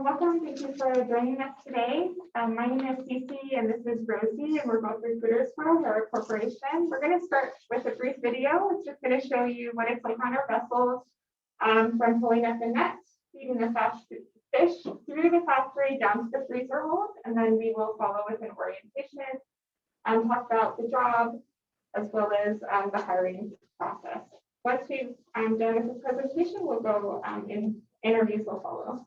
Welcome. Thank you for joining us today. My name is Cece and this is Rosie, and we're both recruiters for OHara Corporation. We're going to start with a brief video. It's just going to show you what it's like on our vessels, from pulling up the nets, feeding the fish through the factory down to the freezer hold, and then we will follow with an orientation and talk about the job as well as the hiring process. Once we've done with the presentation, we'll go in interviews will follow.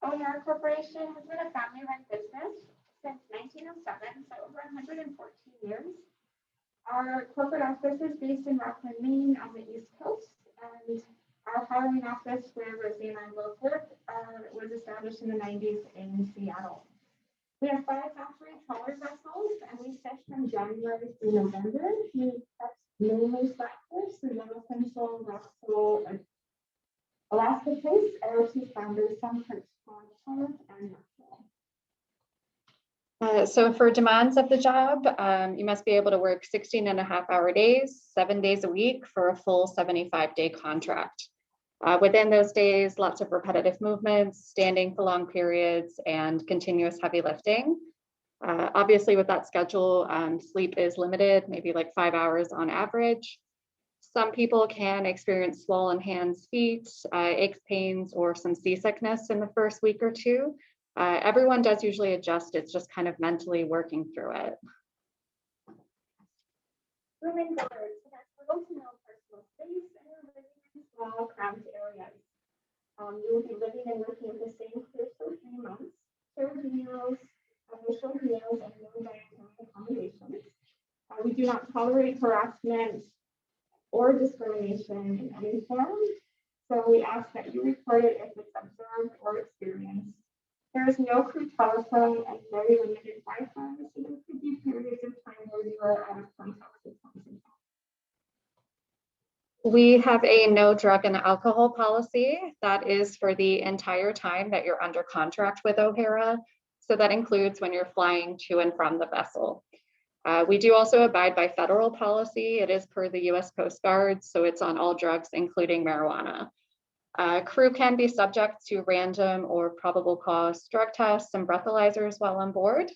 OHara Corporation has been a family-run business since 1907, so over 114 years. Our corporate office is based in Rockland, Maine on the East Coast, and our hiring office, where Rosie and I both work, was established in the 90s in Seattle. We have 5 factory trawler vessels, and we fish from January through November. We catch mainly flatfish, so yellowfin sole, rock sole, Alaska Trace, aerosol founders, some perch prawns, and mackerel. So for demands of the job, you must be able to work 16.5-hour days, 7 days a week for a full 75-day contract. Within those days, lots of repetitive movements, standing for long periods, and continuous heavy lifting. Obviously, with that schedule, sleep is limited, maybe like 5 hours on average. Some people can experience swollen hands, feet, aches, pains, or some seasickness in the first week or two. Everyone does usually adjust. It's just kind of mentally working through it. Room indoors, it has little to no personal space, and you're living in small, cramped areas. You will be living and working in the same place for 3 months. Shared meals, initial meals, and no dietary accommodations. We do not tolerate harassment or discrimination in any form. So we ask that you report it if it's observed or experienced. There is no crew telephone and very limited Wi-Fi, so there could be periods of time where you are out of contact with something. We have a no drug and alcohol policy that is for the entire time that you're under contract with OHara. So that includes when you're flying to and from the vessel. We do also abide by federal policy. It is per the US Coast Guard, so it's on all drugs, including marijuana. Crew can be subject to random or probable cause drug tests and breathalyzers while on board.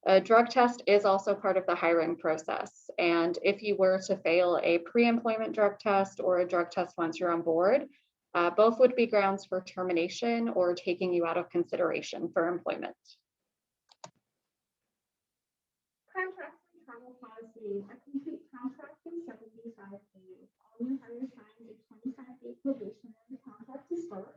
A drug test is also part of the hiring process. And if you were to fail a pre-employment drug test or a drug test once you're on board, both would be grounds for termination or taking you out of consideration for employment. Contract and travel policy, a complete contract in 75 days. All new hires sign a 25-day probationary contract to start.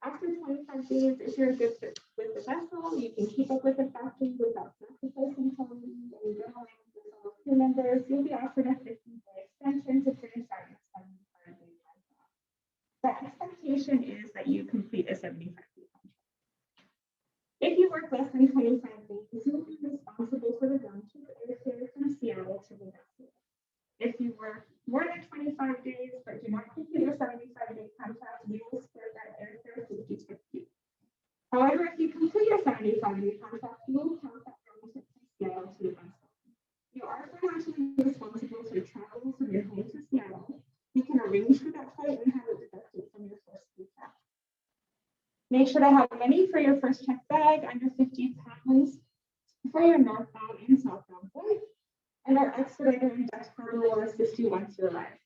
After 25 days, if you're a good fit with the vessel, you can keep up with the factory without sacrificing quality and get along with fellow crew members. You'll be offered a 15-day extension to finish out your 75-day contract. The expectation is that you complete a 75-day contract. If you work less than 25 days, you will be responsible for the round trip airfare from Seattle to the vessel. If you work more than 25 days but do not complete your 75-day contract, we will split that airfare 50-50. However, if you complete your 75-day contract, you will count that round trip from Seattle to the vessel. You are financially responsible for travel from your home to Seattle. You can arrange for that flight and have it deducted from your first paycheck. Make sure to have money for your first check bag under 50 pounds for your northbound and southbound flight. And our expediter and Dutch partner will assist you once you arrive.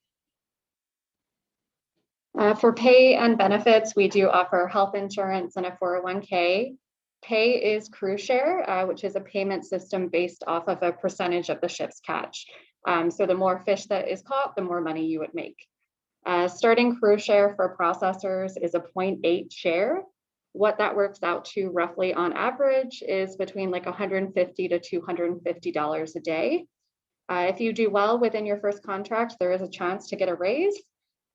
For pay and benefits, we do offer health insurance and a 401k. Pay is crew share, which is a payment system based off of a percentage of the ship's catch. So the more fish that is caught, the more money you would make. Starting crew share for processors is a 0.8 share. What that works out to roughly on average is between like $150 to $250 a day. If you do well within your first contract, there is a chance to get a raise.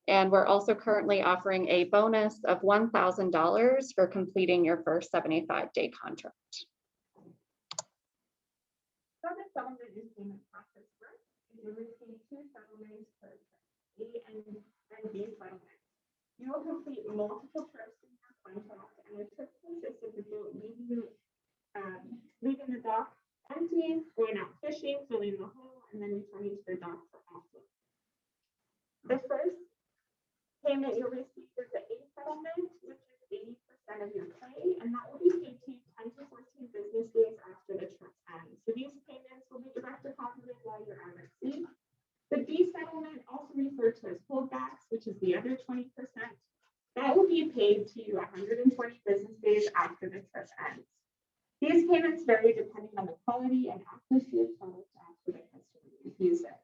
And we're also currently offering a bonus of $1,000 for completing your first 75-day contract. So the settlement and payment process works. You receive 2 settlements per trip, A and B settlement. You will complete multiple trips in your contract, and the trip consists of the boat leaving the dock empty, going out fishing, filling the hole, and then returning to the dock for offload. The first payment you'll receive is the A settlement, which is 80% of your pay, and that will be paid to you 10 to 14 business days after the trip ends. So these payments will be direct deposited while you're at sea. The B settlement, also referred to as holdbacks, which is the other 20%, that will be paid to you 120 business days after the trip ends. These payments vary depending on the quality and accuracy of product after the customer reviews it.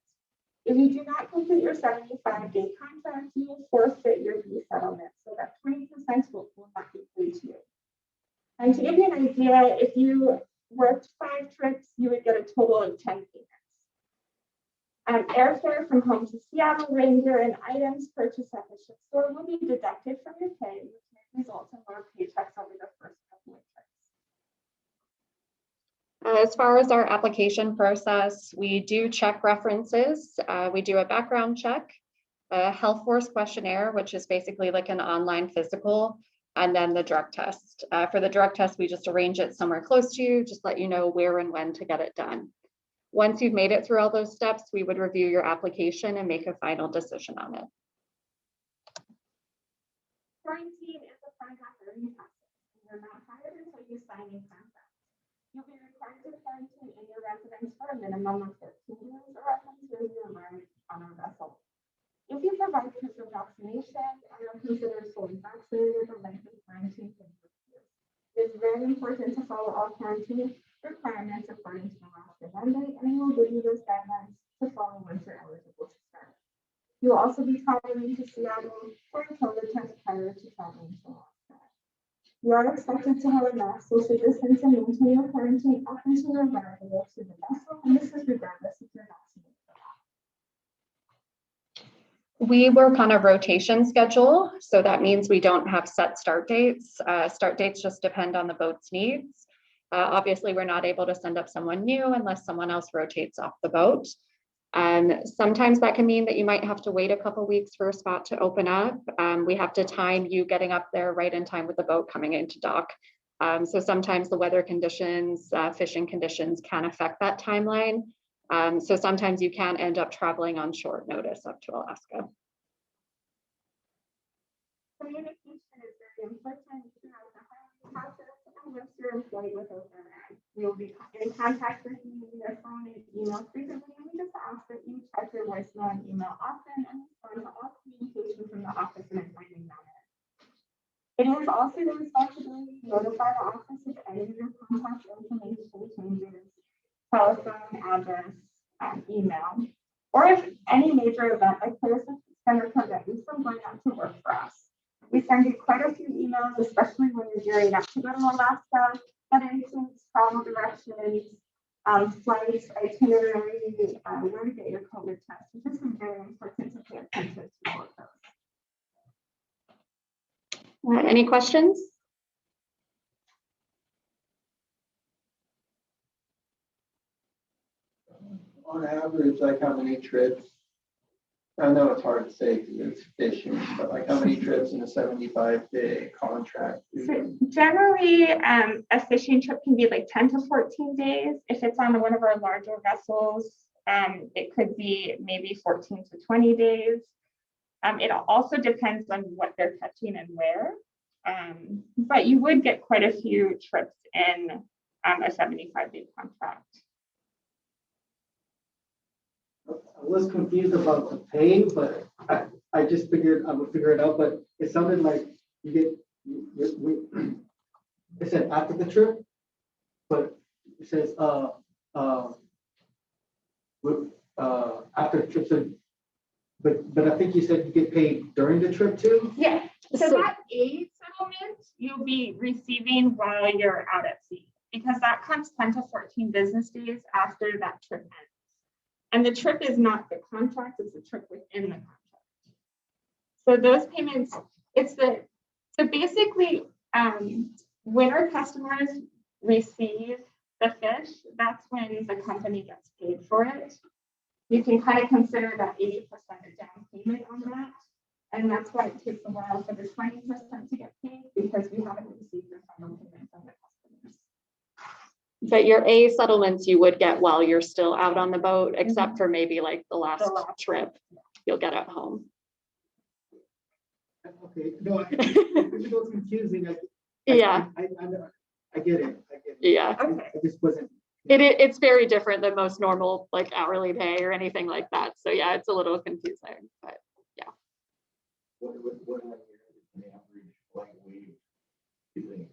If you do not complete your 75-day contract, you will forfeit your B settlement, so that 20% will not be paid to you. And to give you an idea, if you worked 5 trips, you would get a total of 10 payments. Airfare from home to Seattle, Ranger, and items purchased at the ship store will be deducted from your pay, which may result in lower paychecks over the first couple of trips. As far as our application process, we do check references. We do a background check, a health force questionnaire, which is basically like an online physical, and then the drug test. For the drug test, we just arrange it somewhere close to you, just let you know where and when to get it done. Once you've made it through all those steps, we would review your application and make a final decision on it. Quarantine is a contract hiring process. You're not hired until you sign a contract. You'll be required to quarantine in your residence for a minimum of 13 days or up until you arrive on our vessel. If you provide proof of vaccination and are considered fully vaccinated, the length of quarantine can be reduced. It is very important to follow all quarantine requirements according to the Alaska mandate, and we will give you those guidelines to follow once you're eligible to start. You will also be traveling to Seattle for a COVID test prior to traveling to Alaska. You are expected to have a mask, social distance, and maintain your quarantine up until your arrival to the vessel, and this is regardless if you're vaccinated or not. We work on a rotation schedule, so that means we don't have set start dates. Start dates just depend on the boat's needs. Obviously, we're not able to send up someone new unless someone else rotates off the boat. Sometimes that can mean that you might have to wait a couple weeks for a spot to open up. We have to time you getting up there right in time with the boat coming into dock. So sometimes the weather conditions, fishing conditions can affect that timeline. So sometimes you can end up traveling on short notice up to Alaska. Communication is very important throughout the hiring process, and once you're employed with OHara, you'll be in contact with you via phone and email frequently, and we just ask that you check your voicemail and email often and respond to all communication from the office in a timely manner. It is also the responsibility to notify the office if any of your contact information changes, telephone, address, email, or if any major event occurs that can prevent you from going out to work for us. We send you quite a few emails, especially when you're gearing up to go to Alaska, that includes travel directions, flights, itinerary, where to get your COVID test, which is very important to pay attention to all of those. Any questions? On average, like how many trips? I know it's hard to say because it's fishing, but like how many trips in a 75-day contract? So generally, a fishing trip can be like 10 to 14 days. If it's on one of our larger vessels, it could be maybe 14 to 20 days. It also depends on what they're catching and where. But you would get quite a few trips in a 75-day contract. I was confused about the pay, but I just figured I would figure it out, but it sounded like you get, it said after the trip, but it says, after the trip, so, but I think you said you get paid during the trip too? Yeah, so that aid settlement you'll be receiving while you're out at sea, because that comes 10 to 14 business days after that trip ends. And the trip is not the contract, it's a trip within the contract. So those payments, so basically, when our customers receive the fish, that's when the company gets paid for it. You can kind of consider that 80% a down payment on that. And that's why it takes a while for the 20% to get paid, because we haven't received the final payment from the customers. But your A settlements you would get while you're still out on the boat, except for maybe like the last trip you'll get at home. Okay, no, it was confusing. Yeah. I get it. Yeah. Okay. I just wasn't. It's very different than most normal like hourly pay or anything like that. So yeah, it's a little confusing, but yeah. What an average flight wage do you think?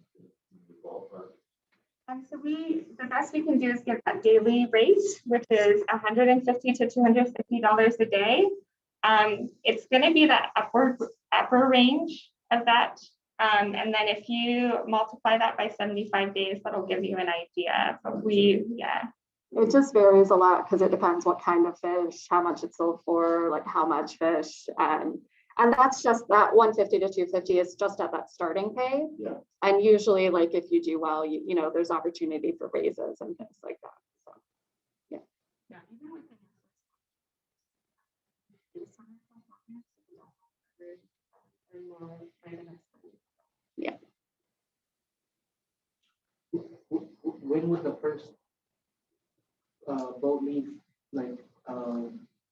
So the best we can do is get that daily rate, which is $150 to $250 a day. It's going to be that upper range of that. And then if you multiply that by 75 days, that'll give you an idea. But it just varies a lot because it depends what kind of fish, how much it's sold for, like how much fish. And that's just that 150 to 250 is just at that starting pay. Yeah. And usually, like if you do well, you know, there's opportunity for raises and things like that. So yeah. Yeah. When would the first boat leave, like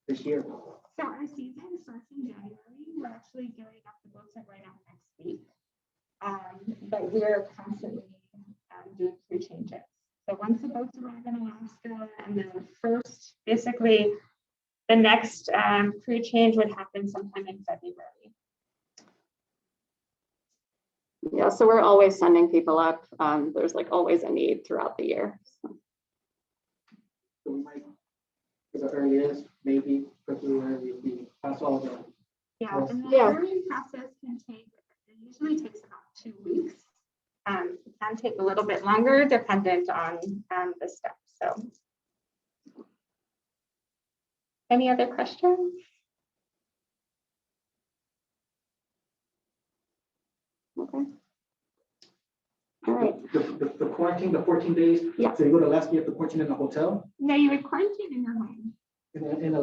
this year? So our season starts in January. We're actually gearing up the boats right out next week. But we're constantly doing crew changes. So once the boats arrive in Alaska, and then basically the next crew change would happen sometime in February. Yeah, so we're always sending people up. There's like always a need throughout the year. So we might, as early as maybe February, if we pass all the. Yeah, and the hiring process usually takes about 2 weeks. It can take a little bit longer dependent on the steps. So, any other questions? Okay. All right. The quarantine, the 14 days. Yeah. So you go to Alaska, you have to quarantine in a hotel? No, you would quarantine in your home. in a